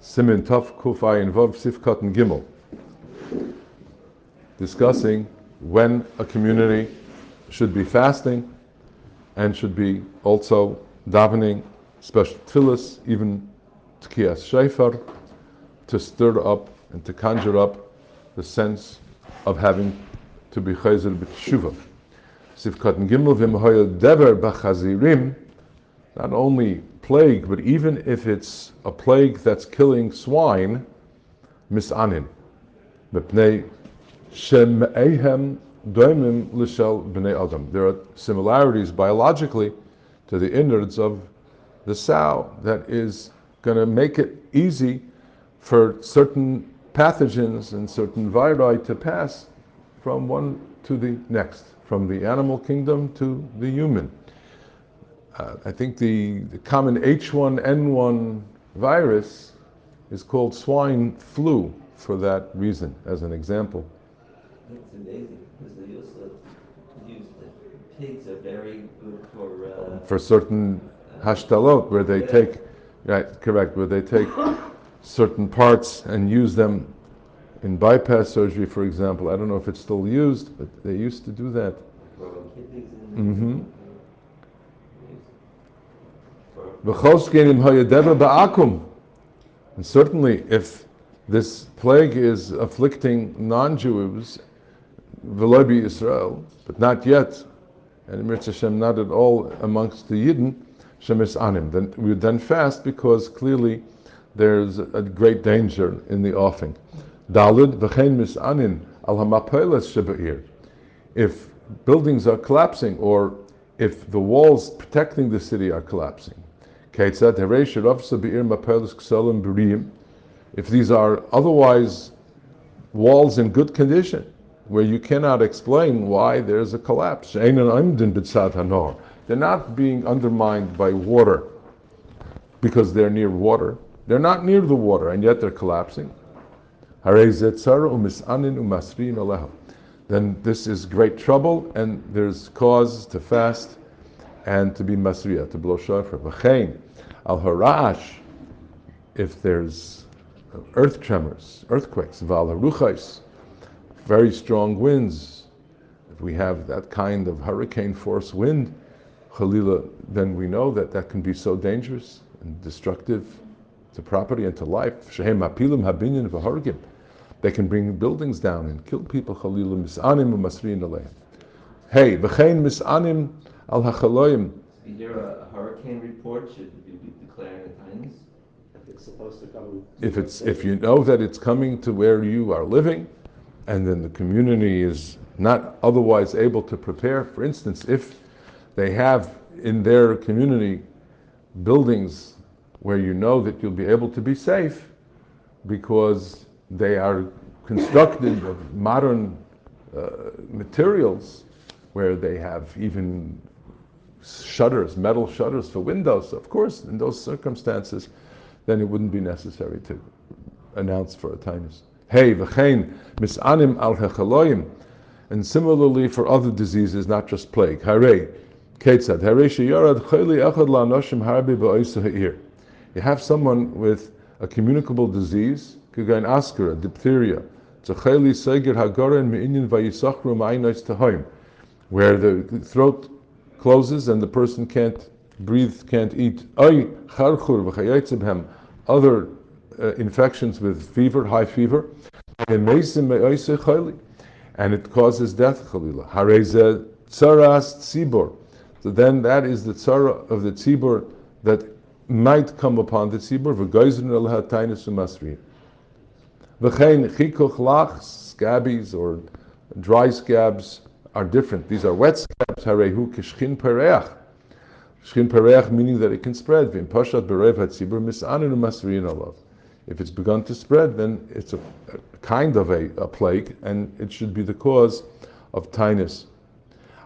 Simin Tov Kuf Ayin Vav Sifkat and Gimel, discussing when a community should be fasting and should be also davening special tefillas, even Tkiyas Shofar, to stir up and to conjure up the sense of having to be chayzer b'teshuva. Sifkat and Gimel v'imhoya dever b'chazirim, not only plague, but even if it's a plague that's killing swine, misanin, mepnei shemehem doimim l'shel b'nei adam. There are similarities biologically to the innards of the sow that is going to make it easy for certain pathogens and certain viri to pass from one to the next, from the animal kingdom to the human. I think the common H1N1 virus is called swine flu for that reason, as an example. It's amazing because they also use the pigs are very good for certain hashtalot, where they take, right, correct, where they take certain parts and use them in bypass surgery, for example. I don't know if it's still used, but they used to do that. Mm-hmm. And certainly, if this plague is afflicting non-Jews, v'lo Israel, but not yet, and Mirz Hashem not at all amongst the Yidden, shemis anim, then we would then fast because clearly there's a great danger in the offing. Dalid v'chein misanin al hamapelas shebe'ir. If buildings are collapsing, or if the walls protecting the city are collapsing, if these are otherwise walls in good condition, where you cannot explain why there's a collapse, they're not being undermined by water because they're near water. They're not near the water, and yet they're collapsing. Then this is great trouble, and there's cause to fast and to be masriya, to blow shofar. V'chein al harash, if there's earth tremors, earthquakes, val haruchais, very strong winds. If we have that kind of hurricane force wind, chalila, then we know that that can be so dangerous and destructive to property and to life. Shehem hapilim habinyan v'hargim. They can bring buildings down and kill people. Chalila misanim u'masriin aleim. Hey, v'chein misanim al hachaloyim. If you hear a hurricane report, should you be declaring a tainis? If it's supposed to come. If you know that it's coming to where you are living, and then the community is not otherwise able to prepare. For instance, if they have in their community buildings where you know that you'll be able to be safe because they are constructed of modern materials, where they have even shutters, metal shutters for windows, of course, in those circumstances, then it wouldn't be necessary to announce for a tainus. Hey, v'chein misanim al hechaloyim, and similarly for other diseases, not just plague. Harei, ketzad, harei sheyarad chayli echad la'anoshim harbe ba'oisa ha'ir. You have someone with a communicable disease, kagain askara, diphtheria, tzachayli seger hagoren me'inyin vayisachru ma'aynos tahoim, where the throat closes and the person can't breathe, can't eat. Oy charchur v'chayatzibhem, other infections with fever, high fever, and it causes death. Chalila. Hareze tzaras tzibor. So then that is the tzara of the tzibor that might come upon the tzibor. V'goizrin el hatainus u'masri. V'chein chikuch lach, scabies or dry scabs are different. These are wet scabs. Harehu kishchin pereach. Shchin pereach meaning that it can spread. V'im pashat berev hatzibor misanin u'masriin alav. If it's begun to spread, then it's a kind of a plague, and it should be the cause of tainus.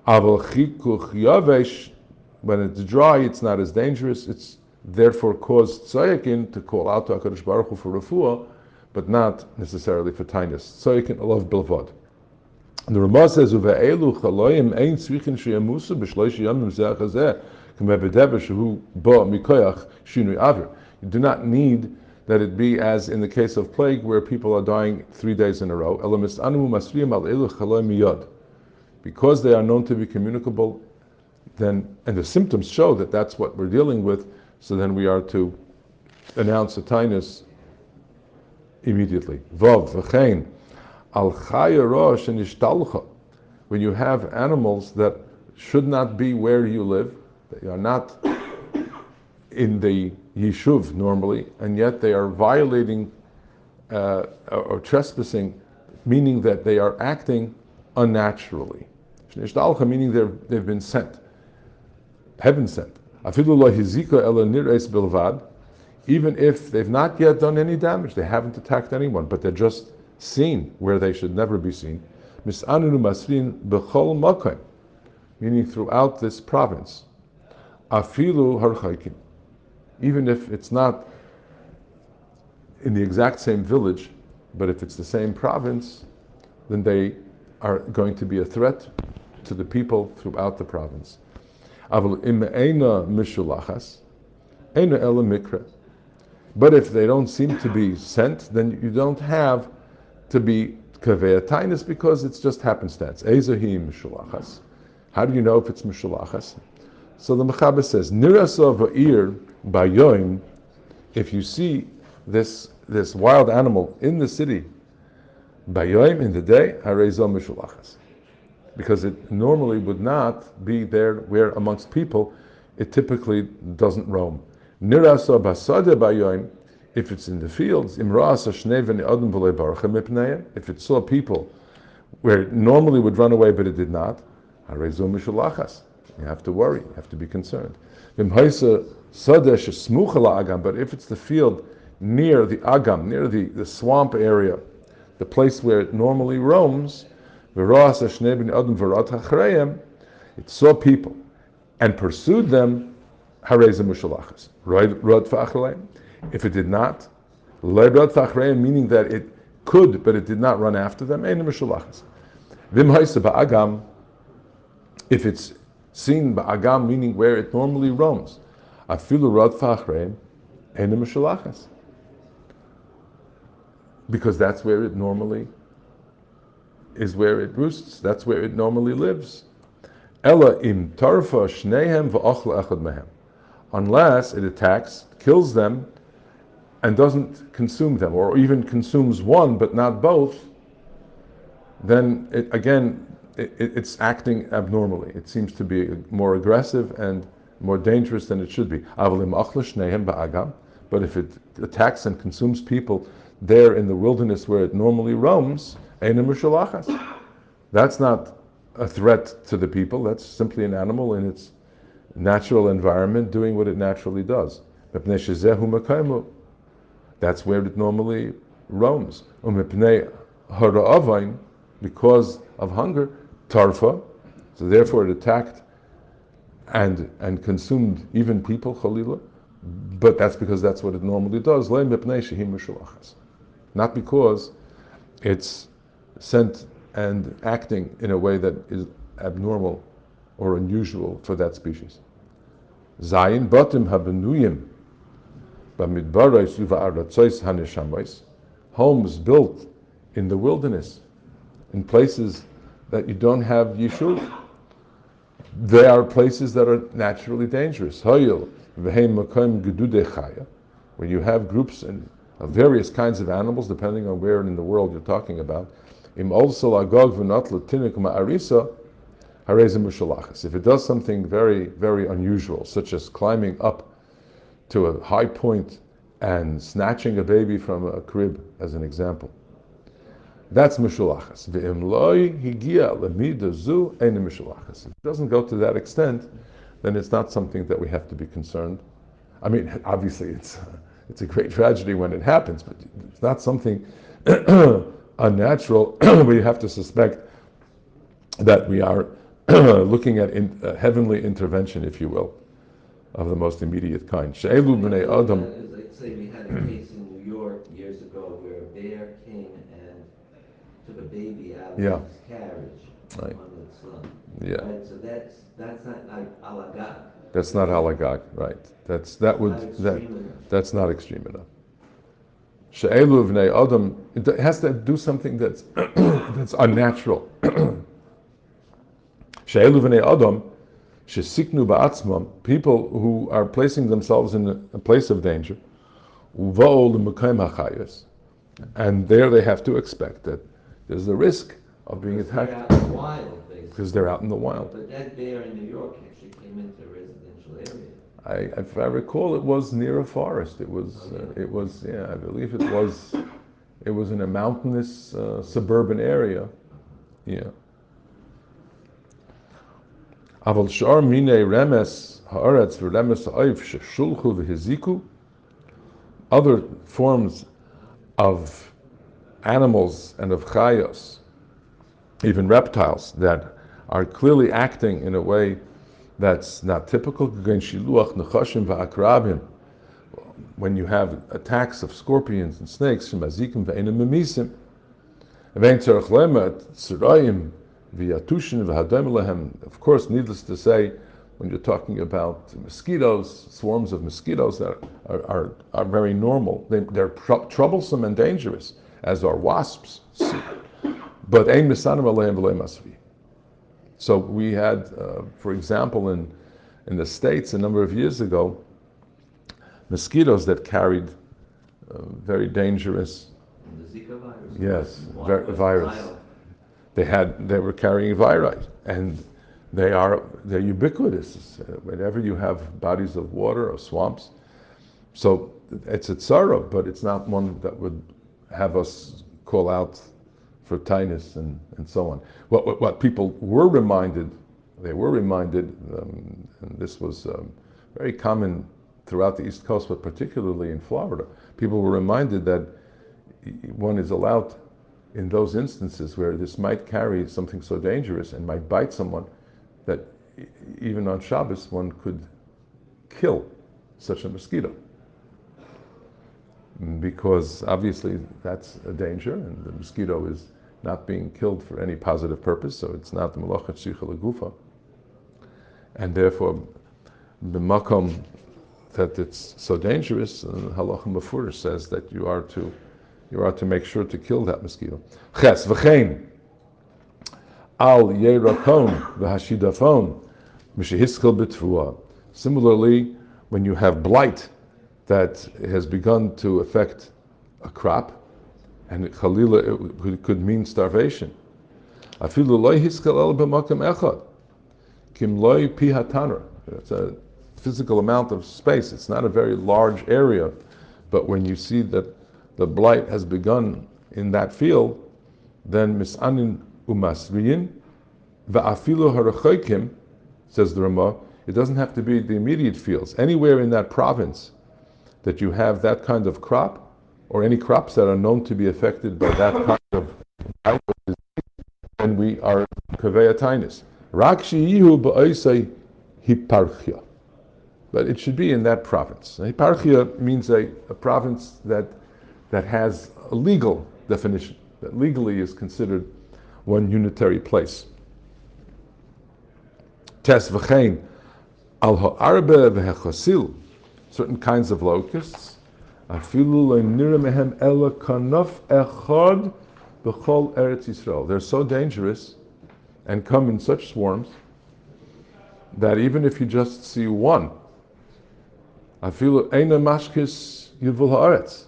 Aval chikuch yavesh, when it's dry, it's not as dangerous. It's therefore caused tzayakin to call out to HaKadosh Baruch Hu for refuah, but not necessarily for tainus. Tzayakin alav bilvad. The Ramah says, "Uve'elu chaloyim ein tzrichin sheyamusu b'shloish yamim zeh chazeh k'mebedeva shehu bo mikoyach shinui avir." You do not need that it be as in the case of plague where people are dying 3 days in a row. Because they are known to be communicable, then, and the symptoms show that that's what we're dealing with, so then we are to announce a tinus immediately. Vav, v'chein, al chaya rosh and ishtalcha. When you have animals that should not be where you live, they are not in the yishuv normally, and yet they are violating or trespassing, meaning that they are acting unnaturally. Ishtalcha meaning they've been sent, heaven sent. Afilu lo hizika ela nir'es bilvad. Even if they've not yet done any damage, they haven't attacked anyone, but they're just seen where they should never be seen. Mis'anunu masrin b'chol makom, meaning throughout this province. Afilu harchaikim, even if it's not in the exact same village, but if it's the same province, then they are going to be a threat to the people throughout the province. Aval im eina mishulachas, eina ela mikra. But if they don't seem to be sent, then you don't have to be kaveh tainus because it's just happenstance. Ezahim mishulachas. How do you know if it's mishulachas? So the Mechaber says, Nirasa va'ir bayoim, if you see this wild animal in the city, bayoim, in the day, harezo mishulachas. Because it normally would not be there where amongst people, it typically doesn't roam. Nirasa basade bayoim, if it's in the fields, imrasa shneveni adam v'le barcha mipneim, if it saw people where it normally would run away but it did not, harezo mishulachas. You have to worry, you have to be concerned. But if it's the field near the agam, near the swamp area, the place where it normally roams, it saw people and pursued them, if it did not, meaning that it could but it did not run after them, if it's seen ba'agam, meaning where it normally roams, afilu rad fachreim enim mishalachas, because that's where it normally is, where it roosts. That's where it normally lives. Ella im tarfa shnehem va'achla echad mehem, unless it attacks, kills them, and doesn't consume them, or even consumes one but not both, then it's acting abnormally. It seems to be more aggressive and more dangerous than it should be. But if it attacks and consumes people there in the wilderness where it normally roams, that's not a threat to the people. That's simply an animal in its natural environment doing what it naturally does. That's where it normally roams. Because of hunger, tarfa, so therefore it attacked and consumed even people, chalila, but that's because that's what it normally does. Not because it's sent and acting in a way that is abnormal or unusual for that species. Zayin batim habenuyim b'midbaros uva'aratzois haneshamois, homes built in the wilderness, in places that you don't have yishuv, they are places that are naturally dangerous. When you have groups of various kinds of animals, depending on where in the world you're talking about, if it does something very, very unusual, such as climbing up to a high point and snatching a baby from a crib, as an example, that's mishulachas. If it doesn't go to that extent, then it's not something that we have to be concerned. I mean, obviously it's a great tragedy when it happens, but it's not something unnatural. We have to suspect that we are looking at heavenly intervention, if you will, of the most immediate kind. She'elu b'nei Adam. Like, say we had a case in New York years ago where a bear came and took a baby out of his carriage on the slum. Yeah. Right? So that's not like alagad. That's not halagag, right? That's not extreme enough. She'elu v'nei Adam, it has to do something that's that's unnatural. She'elu v'nei Adam, she'siknu ba'atzmam, people who are placing themselves in a place of danger, uva'ol l'mekayim hachayos, and there they have to expect that there's the risk of being attacked. They're out in the wild, basically. Because they're out in the wild. But that bear in New York actually came into a residential area. If I recall, it was near a forest. It was, yeah, I believe it was in a mountainous suburban area. Yeah. Aval shar minei remes haaretz v'remes ha'oif sheshulchu v'hiziku. Other forms of animals and of chayos, even reptiles, that are clearly acting in a way that's not typical. When you have attacks of scorpions and snakes, of course, needless to say, when you're talking about mosquitoes, swarms of mosquitoes that are very normal, they're troublesome and dangerous, as are wasps. But ein misanim aleim v'lo masvi. So we had, for example, in the States a number of years ago, mosquitoes that carried very dangerous. The Zika virus. Yes, virus. They were carrying viri, and they're ubiquitous whenever you have bodies of water or swamps. So it's a tzara, but it's not one that would have us call out for tinus and so on. What people were reminded, and this was very common throughout the East Coast, but particularly in Florida, people were reminded that one is allowed, in those instances where this might carry something so dangerous and might bite someone, that even on Shabbos one could kill such a mosquito. Because obviously that's a danger, and the mosquito is not being killed for any positive purpose, so it's not the malachat shicha legufa. And therefore, the makom that it's so dangerous, halacha mafurish says that you are to make sure to kill that mosquito. Ches v'chein al yerakon v'hashidafon mishehiskel b'tfuah. Similarly, when you have blight that has begun to affect a crop, and chalila, it could mean starvation. Afilu loy hiskel el b'makam echad kim loy pi hatanra. It's a physical amount of space. It's not a very large area, but when you see that the blight has begun in that field, then misanin umasriyin va'afilu harachokim, says the Ramah. It doesn't have to be the immediate fields. Anywhere in that province that you have that kind of crop, or any crops that are known to be affected by that kind of disease, then we are kavei tinus. Rak sheyihu ba'osei hiparchia. But it should be in that province. Hiparchia means a province that has a legal definition, that legally is considered one unitary place. Tes v'chein al ha'arbe v'hechosil, certain kinds of locusts, afilu le'nira mehem ela kanaf echad b'chol Eretz Yisrael. They're so dangerous and come in such swarms that even if you just see one, afilu eina mashkis yivul haaretz,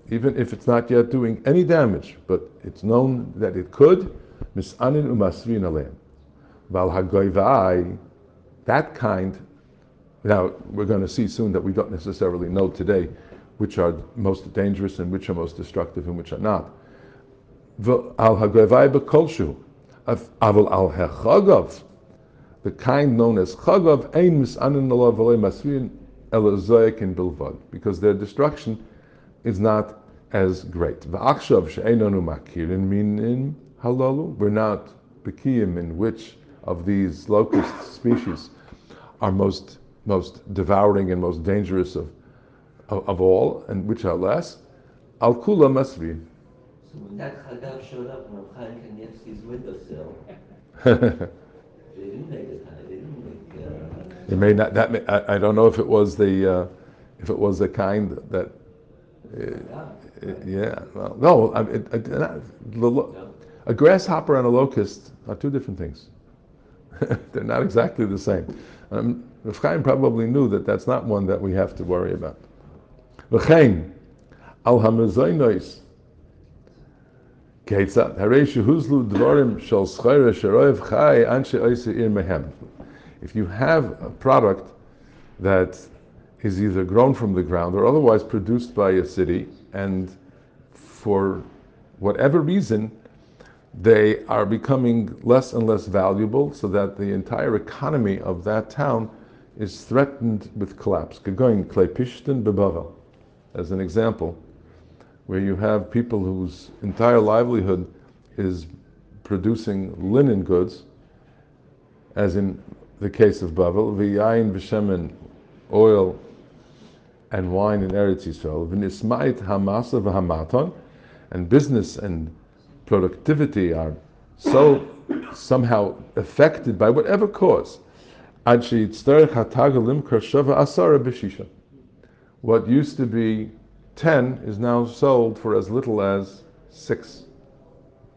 even if it's not yet doing any damage, but it's known that it could, misanin umasrin aleim. Val hagoyvai, that kind. Now, we're going to see soon that we don't necessarily know today which are most dangerous and which are most destructive and which are not. Al hagoyvai b'kolshu, aval al hechagav, the kind known as chagav, ein misanin alav v'lei masrin elazoyek in bilvad, because their destruction is not as great. V'achshav she'einanu makirin minin halalu, we're not bekiyim in which of these locust species are most devouring and most dangerous of all, and which are less. Al kula masri. So when that chagav showed up on Chaim Kanievsky's windowsill, they didn't make it. They didn't make. It may not. I don't know if it was the kind that Yeah, well, no, a grasshopper and a locust are two different things. They're not exactly the same. Rav Chaim probably knew that that's not one that we have to worry about. V'chein, al hamazoynos, keitzad, harei shehuzlu dvarim shel schayra sheroyev chai anshe oise ir mehem. If you have a product that is either grown from the ground or otherwise produced by a city, and for whatever reason, they are becoming less and less valuable, so that the entire economy of that town is threatened with collapse. Going Klepishten bebavel, as an example, where you have people whose entire livelihood is producing linen goods, as in the case of Bavel, v'yayin v'shemen, oil and wine in Eretz Yisrael, v'nismait hamasa v'hamaton, and business and productivity are so somehow affected by whatever cause. Ad sheyitzterech hatagalim karshava asara b'shisha. What used to be 10 is now sold for as little as 6.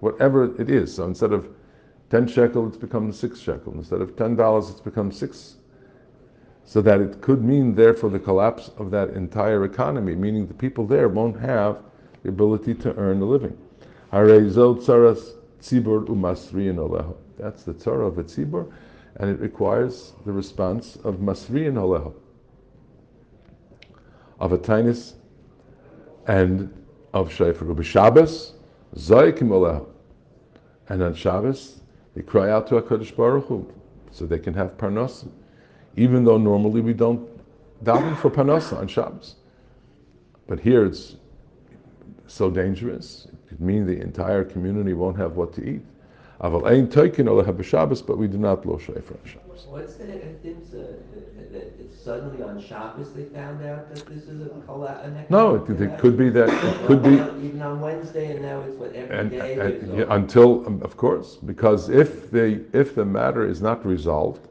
Whatever it is. So instead of 10 shekel, it's become 6 shekel. Instead of $10, it's become 6. So that it could mean, therefore, the collapse of that entire economy, meaning the people there won't have the ability to earn a living. That's the tzara of a tzibur, and it requires the response of masriyan oleho, of a tainis, and of shayfer. B'Shabbos, zoikim oleho, and on Shabbos they cry out to HaKadosh Baruch Hu, so they can have parnasa, even though normally we don't daven for parnasa on Shabbos. But here it's so dangerous. It could mean the entire community won't have what to eat. Aval ein toikin oleha b'Shabbos, but we do not blow shofar on Shabbos. What's the difference? Suddenly on Shabbos they found out that this is No, it could be that it could be even on Wednesday, and now it's every day. Until, of course, because if the matter is not resolved,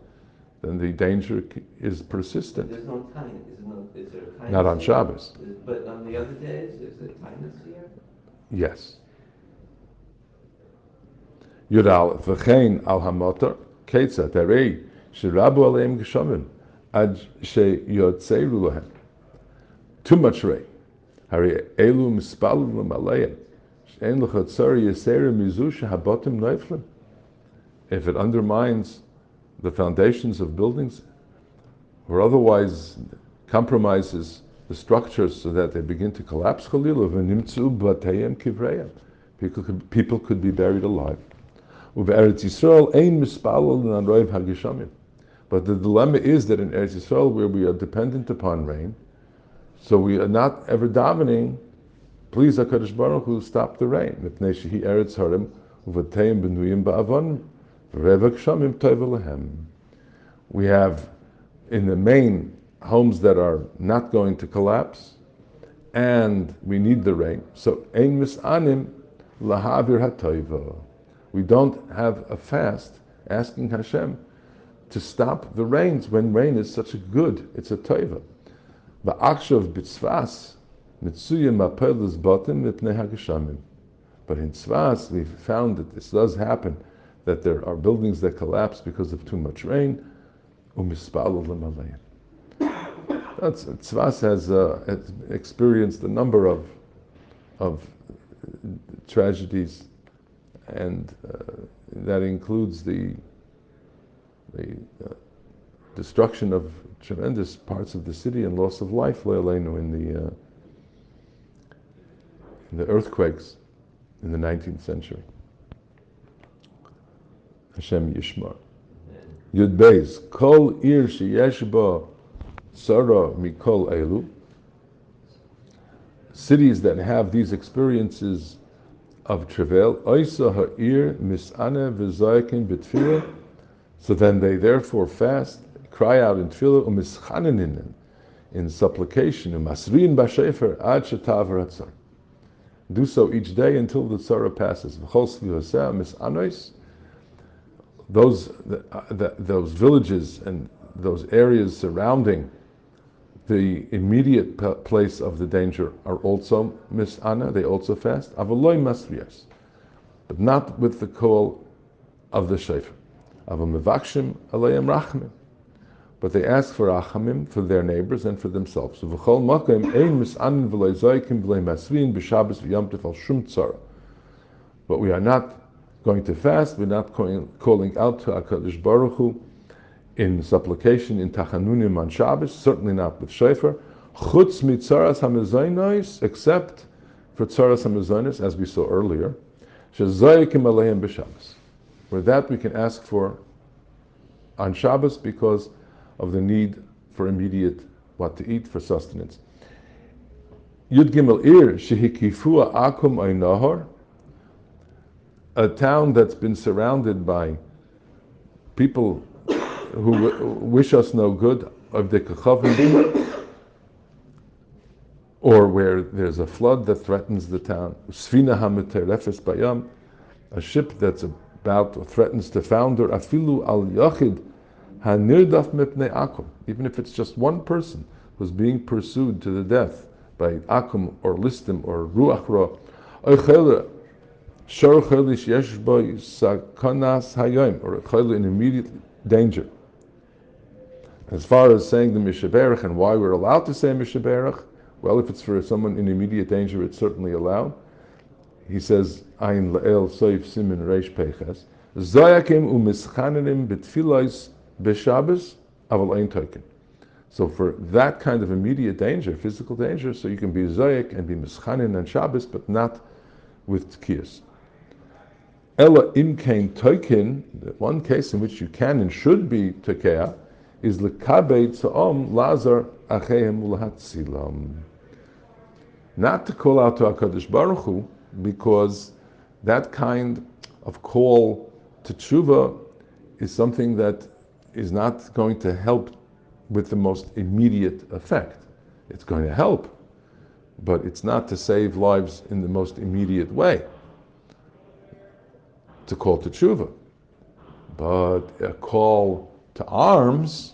then the danger is persistent. There's no time. Is there a time? Not on Shabbos. But on the other days, is there time here? Yes. Yudal v'chein al hamotor ketzat harei shirabu aleim geshamim ad sheyotzeru lahem. Too much rain. Harei elu mispalu l'maleim she'en l'chatzar yisera mizu shehabotim neiflim. If it undermines the foundations of buildings, or otherwise compromises the structures so that they begin to collapse, people could be buried alive. But the dilemma is that in Eretz Yisrael, where we are dependent upon rain, so we are not ever davening, please HaKadosh Baruch Hu, stop the rain. We have in the main homes that are not going to collapse, and we need the rain. So ein misanim lahavir hatoiva. We don't have a fast asking Hashem to stop the rains when rain is such a good, it's a toiva. Ba'akshav b'tzvas mitzuyim apelus botim mipnei hageshamim. But in Tzvas, we've found that this does happen, that there are buildings that collapse because of too much rain. Tzvas has experienced a number of tragedies, and that includes the destruction of tremendous parts of the city and loss of life, in the earthquakes in the 19th century. Hashem Yishmar. Yud Beis, Kol Ir Sheyesh Ba Tzara Mikol Elu. Cities that have these experiences of travail, Oisa Ha'ir Mis'ane V'Zoyakin B'Tfilah, so then they therefore fast, cry out in tefillah, u'mischanenin, in supplication, u'masrin b'shefer ad shetaver hatzar. Do so each day until the tzara passes. Those villages and those areas surrounding the immediate place of the danger are also misana, they also fast, avaloi masrias, but not with the call of the shofar. Aval mevakshim alayim rachamim, but they ask for rachamim for their neighbors and for themselves. So v'chol makom ein misanin v'lei zoikim v'lei masrin b'Shabbos v'Yom Tov al shum tzara. But we are not going to fast, we're not calling out to HaKadosh Baruch Hu in supplication, in tachanunim on Shabbos, certainly not with shofar, chutz mitzaras hamazonos, except for tzaras hamazonos, as we saw earlier, shezoikim aleihem b'Shabbos, where that we can ask for on Shabbos because of the need for immediate what to eat, for sustenance. Yud Gimel Ir shehikifua akum ay nahor, a town that's been surrounded by people who wish us no good, of the kachavim, or where there's a flood that threatens the town, sfina hameterefes bayam, a ship that's about or threatens to founder, afilu al yachid hanirdaf mipnei akum, even if it's just one person who's being pursued to the death by akum or listim or ruach ra, or shor cholish yesh boy sakanas hayom, or a in immediate danger. As far as saying the Mishaberach and why we're allowed to say Mishaberach, well, if it's for someone in immediate danger, it's certainly allowed. He says, Ayin la'el soif simin reish peches, Zayakim u'mischanenim betfilois b'Shabbos aval ein token. So for that kind of immediate danger, physical danger, so you can be Zayak and be mischanen on Shabbos, but not with tkiyas. Ella im kein token, the one case in which you can and should be tekeah, is l'kabei tza'om lazar achehem u'lahatzilam. Not to call out to HaKadosh Baruch Hu, because that kind of call to tshuva is something that is not going to help with the most immediate effect. It's going to help, but it's not to save lives in the most immediate way, to call to tshuva. But a call to arms,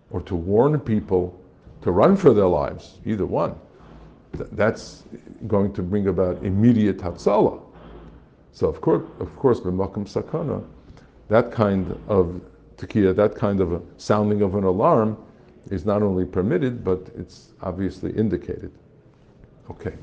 or to warn people to run for their lives, either one, that's going to bring about immediate hatzalah. So of course, b'makom sakana, that kind of tekiah, that kind of a sounding of an alarm is not only permitted, but it's obviously indicated. Okay.